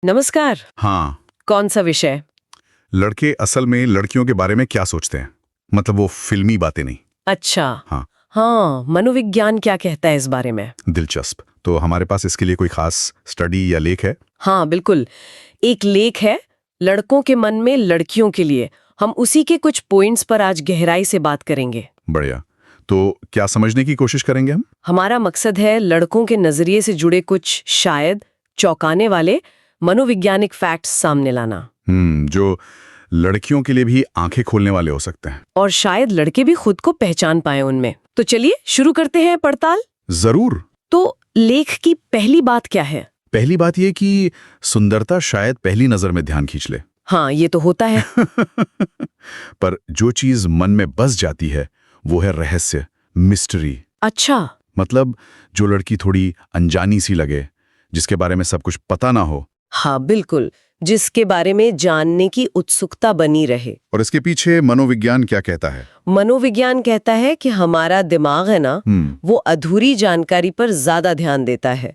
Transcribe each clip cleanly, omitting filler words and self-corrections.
नमस्कार। हाँ। कौन सा विषय? लड़के असल में लड़कियों के बारे में क्या सोचते हैं, मतलब वो फिल्मी बातें नहीं। अच्छा। हाँ। हाँ, मनोविज्ञान क्या कहता है इस बारे में? दिलचस्प। तो हमारे पास इसके लिए कोई खास स्टडी या लेख है? हाँ बिल्कुल, एक लेख है लड़कों के मन में लड़कियों के लिए। हम उसी के कुछ पॉइंट्स पर आज गहराई से बात करेंगे। बढ़िया। तो क्या समझने की कोशिश करेंगे हम? हमारा मकसद है लड़कों के नजरिए से जुड़े कुछ शायद चौंकाने वाले मनोवैज्ञानिक फैक्ट्स सामने लाना। जो लड़कियों के लिए भी आंखें खोलने वाले हो सकते हैं। और शायद लड़के भी खुद को पहचान पाए उनमें। तो चलिए शुरू करते हैं पड़ताल। जरूर। तो लेख की पहली बात क्या है? पहली बात यह कि सुंदरता शायद पहली नजर में ध्यान खींच ले। हाँ, ये तो होता है। पर जो चीज मन में बस जाती है वो है रहस्य, मिस्ट्री। अच्छा। मतलब जो लड़की थोड़ी अनजानी सी लगे, जिसके बारे में सब कुछ पता ना हो। हाँ बिल्कुल, जिसके बारे में जानने की उत्सुकता बनी रहे। और इसके पीछे मनोविज्ञान क्या कहता है? मनोविज्ञान कहता है कि हमारा दिमाग है ना, वो अधूरी जानकारी पर ज्यादा ध्यान देता है,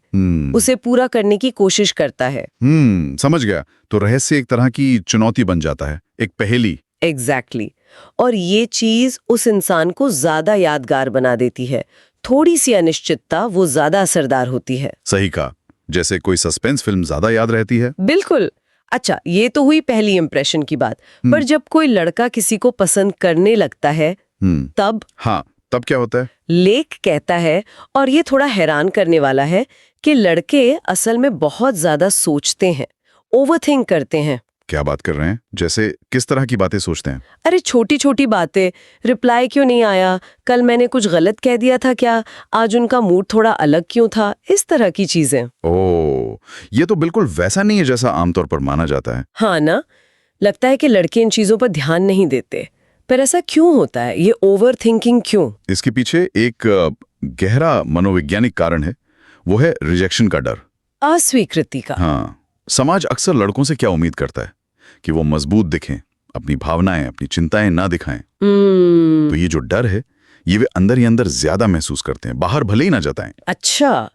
उसे पूरा करने की कोशिश करता है। समझ गया। तो रहस्य एक तरह की चुनौती बन जाता है, एक पहेली। एग्जैक्टली। और ये चीज उस इंसान को ज्यादा यादगार बना देती है। थोड़ी सी अनिश्चितता वो ज्यादा असरदार होती है। सही कहा। जैसे कोई सस्पेंस फिल्म ज्यादा याद रहती है। बिल्कुल। अच्छा, ये तो हुई पहली इंप्रेशन की बात। पर जब कोई लड़का किसी को पसंद करने लगता है तब? हाँ, तब क्या होता है? लेख कहता है, और ये थोड़ा हैरान करने वाला है, कि लड़के असल में बहुत ज्यादा सोचते हैं, ओवरथिंक करते हैं। क्या बात कर रहे हैं? जैसे किस तरह की बातें सोचते हैं? अरे छोटी छोटी बातें, रिप्लाई क्यों नहीं आया, कल मैंने कुछ गलत कह दिया था क्या, आज उनका मूड थोड़ा अलग क्यों था, इस तरह की चीजें। ओह, ये तो बिल्कुल वैसा नहीं है जैसा आमतौर पर माना जाता है। हाँ ना, लगता है कि लड़के इन चीजों पर ध्यान नहीं देते। पर ऐसा क्यों होता है, ये ओवर थिंकिंग क्यों? इसके पीछे एक गहरा मनोवैज्ञानिक कारण है, वो है रिजेक्शन का डर। अस्वीकृति का। हाँ, समाज अक्सर लड़कों से क्या उम्मीद करता है कि वो मजबूत दिखें, अपनी भावनाएं, अपनी चिंताएं ना दिखाएं। तो ये जो डर है, ये वे अंदर ही अंदर ज्यादा महसूस करते हैं, बाहर भले ही ना जताएं। अच्छा,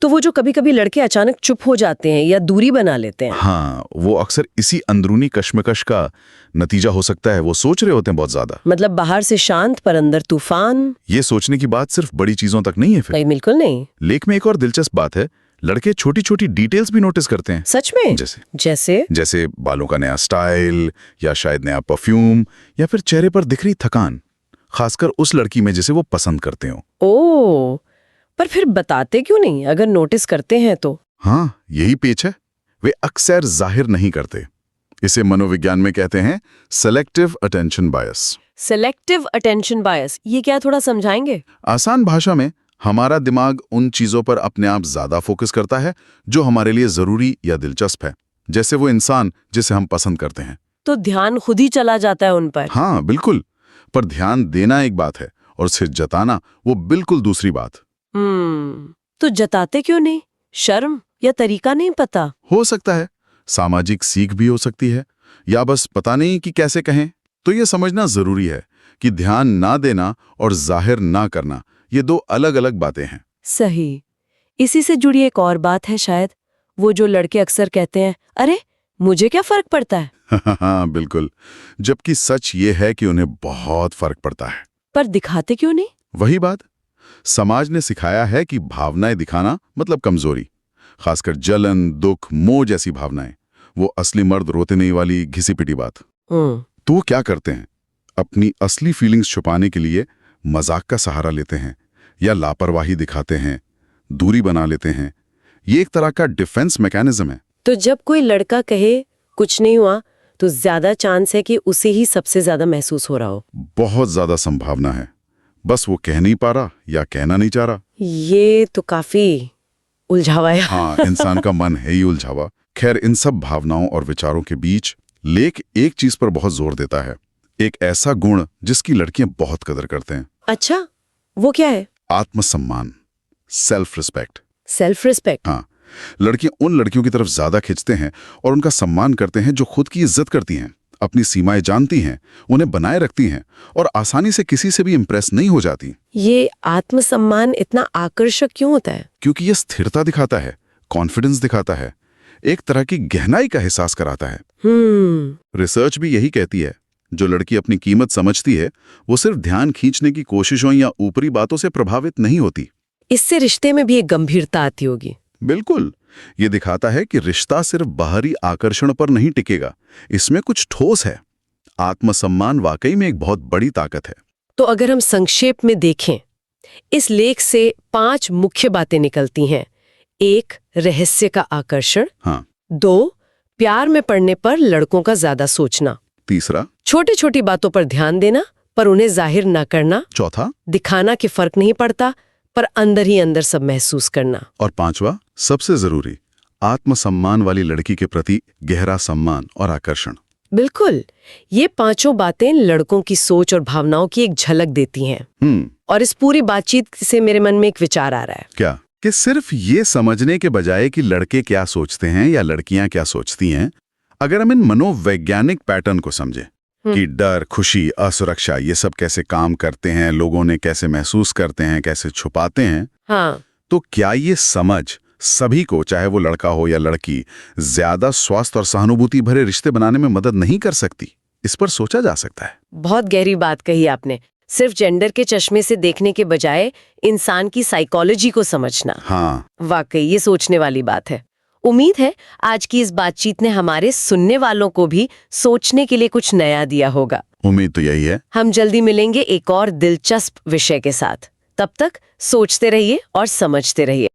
तो वो जो कभी कभी लड़के अचानक चुप हो जाते हैं या दूरी बना लेते हैं। हाँ, वो अक्सर इसी अंदरूनी कश्मकश का नतीजा हो सकता है। वो सोच रहे होते हैं बहुत ज्यादा। मतलब बाहर से शांत पर अंदर तूफान। ये सोचने की बात सिर्फ बड़ी चीजों तक नहीं है। फिर नहीं, बिल्कुल नहीं। लेख में एक और दिलचस्प बात है, लड़के छोटी छोटी डिटेल्स भी नोटिस करते हैं। सच में? जैसे जैसे बालों का नया स्टाइल, या शायद नया परफ्यूम, या फिर चेहरे पर दिख रही थकान, खासकर उस लड़की में जिसे वो पसंद करते हो। ओह, पर फिर बताते क्यों नहीं अगर नोटिस करते हैं तो? हाँ, यही पेच है। वे अक्सर जाहिर नहीं करते। इसे मनोविज्ञान में कहते हैं सेलेक्टिव अटेंशन बायस। सेलेक्टिव अटेंशन बायस, ये क्या, थोड़ा समझाएंगे? आसान भाषा में, हमारा दिमाग उन चीजों पर अपने आप ज्यादा फोकस करता है जो हमारे लिए जरूरी या दिलचस्प है, जैसे वो इंसान जिसे हम पसंद करते हैं। तो ध्यान खुद ही चला जाता है उन पर। हाँ बिल्कुल। पर ध्यान देना एक बात है और उसे जताना वो बिल्कुल दूसरी बात। तो जताते क्यों नहीं? शर्म या तरीका नहीं पता? हो सकता है सामाजिक सीख भी हो सकती है, या बस पता नहीं कि कैसे कहें। तो ये समझना जरूरी है कि ध्यान ना देना और जाहिर ना करना, ये दो अलग अलग बातें हैं। सही। इसी से जुड़ी एक और बात है शायद, वो जो लड़के अक्सर कहते हैं, अरे मुझे क्या फर्क पड़ता है। हाँ बिल्कुल। जबकि सच ये है कि उन्हें बहुत फर्क पड़ता है। पर दिखाते क्यों नहीं? वही बात, समाज ने सिखाया है कि भावनाएं दिखाना मतलब कमजोरी, खासकर जलन, दुख, मोह जैसी भावनाएं। वो असली मर्द रोते नहीं वाली घिसी पिटी बात। तो वो क्या करते हैं, अपनी असली फीलिंग्स छुपाने के लिए मजाक का सहारा लेते हैं, या लापरवाही दिखाते हैं, दूरी बना लेते हैं। ये एक तरह का डिफेंस मैकेनिज्म है। तो जब कोई लड़का कहे कुछ नहीं हुआ, तो ज्यादा चांस है कि उसे ही सबसे ज्यादा महसूस हो रहा हो। बहुत ज्यादा संभावना है, बस वो कह नहीं पा रहा या कहना नहीं चाह रहा। ये तो काफी उलझावा है। हाँ, इंसान का मन है ही उलझावा। खैर, इन सब भावनाओं और विचारों के बीच लेख एक चीज पर बहुत जोर देता है, एक ऐसा गुण जिसकी लड़कियां बहुत कदर करते हैं। अच्छा, वो क्या है? आत्मसम्मान, सेल्फ रिस्पेक्ट। Self respect? हाँ, लड़कियां उन लड़कियों की तरफ ज्यादा खिंचते हैं और उनका सम्मान करते हैं जो खुद की इज्जत करती हैं, अपनी सीमाएं जानती हैं, उन्हें बनाए रखती हैं और आसानी से किसी से भी इंप्रेस नहीं हो जाती। ये आत्मसम्मान इतना आकर्षक क्यों होता है? क्योंकि ये स्थिरता दिखाता है, कॉन्फिडेंस दिखाता है। एक तरह की गहराई का एहसास कराता है। रिसर्च भी यही कहती है, जो लड़की अपनी कीमत समझती है वो सिर्फ ध्यान खींचने की कोशिशों या ऊपरी बातों से प्रभावित नहीं होती। इससे रिश्ते में भी एक गंभीरता आती होगी। बिल्कुल, ये दिखाता है कि रिश्ता सिर्फ बाहरी आकर्षण पर नहीं टिकेगा, इसमें कुछ ठोस है। आत्मसम्मान वाकई में एक बहुत बड़ी ताकत है। तो अगर हम संक्षेप में देखें, इस लेख से 5 मुख्य बातें निकलती हैं। 1, रहस्य का आकर्षण। हाँ। 2, प्यार में पड़ने पर लड़कों का ज्यादा सोचना। 3, छोटी छोटी बातों पर ध्यान देना पर उन्हें जाहिर न करना। 4, दिखाना कि फर्क नहीं पड़ता पर अंदर ही अंदर सब महसूस करना। और 5वां, सबसे जरूरी, आत्मसम्मान वाली लड़की के प्रति गहरा सम्मान और आकर्षण। बिल्कुल, ये 5 बातें लड़कों की सोच और भावनाओं की एक झलक देती हैं। और इस पूरी बातचीत से मेरे मन में एक विचार आ रहा है। क्या? कि सिर्फ ये समझने के बजाय कि लड़के क्या सोचते हैं या लड़कियां क्या सोचती हैं, अगर हम इन मनोवैज्ञानिक पैटर्न को समझें कि डर, खुशी, असुरक्षा ये सब कैसे काम करते हैं, लोगों ने कैसे महसूस करते हैं, कैसे छुपाते हैं, हाँ, तो क्या ये समझ सभी को, चाहे वो लड़का हो या लड़की, ज्यादा स्वस्थ और सहानुभूति भरे रिश्ते बनाने में मदद नहीं कर सकती? इस पर सोचा जा सकता है। बहुत गहरी बात कही आपने। सिर्फ जेंडर के चश्मे से देखने के बजाय इंसान की साइकोलॉजी को समझना। हाँ, वाकई ये सोचने वाली बात है। उम्मीद है आज की इस बातचीत ने हमारे सुनने वालों को भी सोचने के लिए कुछ नया दिया होगा। उम्मीद तो यही है। हम जल्दी मिलेंगे एक और दिलचस्प विषय के साथ। तब तक सोचते रहिए और समझते रहिए।